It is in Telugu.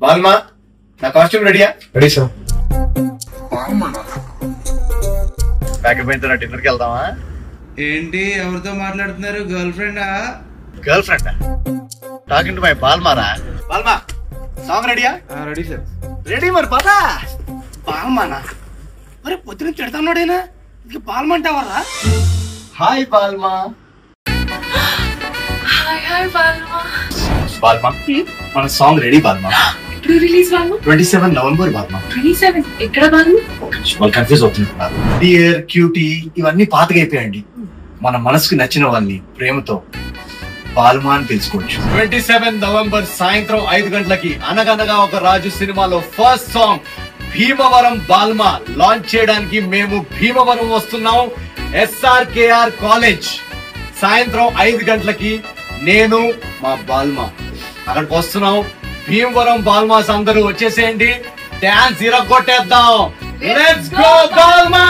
బాల్మా నా కాస్ట్యూమ్ రెడీయా? Ready sir. ప్యాకెట్ పైన డిన్నర్కి వెళ్దామా? ఏంటి ఎవరితో మాట్లాడుతున్నారు? గర్ల్ ఫ్రెండా? Girl friend talking to my బాల్మారా. బాల్మా సాంగ్ రెడీయా? Ready sir. రెడీ మరి పదా. బాల్మానా మరి పొద్దున తిడతాన్నాడేనా? ఇది Balma అంటావరా? Hi Balma. Hi Balma. Balma మన సాంగ్ రెడీ బాల్మా. ఎప్పుడు రిలీజ్ బాల్మా? 27 November Balma. 27 ఎక్కడ బాల్మా? వాళ్ళు కన్ఫ్యూజ్ అవుతున్నారు. డియర్ క్యూటీ ఇవన్నీ పాతగా అయిపోయాయండి. మన మనసుకు నచ్చిన వాళ్ళని ప్రేమతో బాల్మా అని తెలుసుకోవచ్చు. 27 నవంబర్ సాయంత్రం 5 గంటలకి అనగనగా ఒక రాజు సినిమాలో first song Bhimavaram Balma launch చేయడానికి మేము భీమవరం వస్తున్నాం. SRKR కాలేజ్ సాయంత్రం 5 గంటలకి నేను మా బాల్మా అక్కడికి వస్తున్నాం. భీమవరం బాల్మాస్ అందరూ వచ్చేసేయండి. డాన్స్ ఇరగొట్టేద్దాం. Let's go Balma.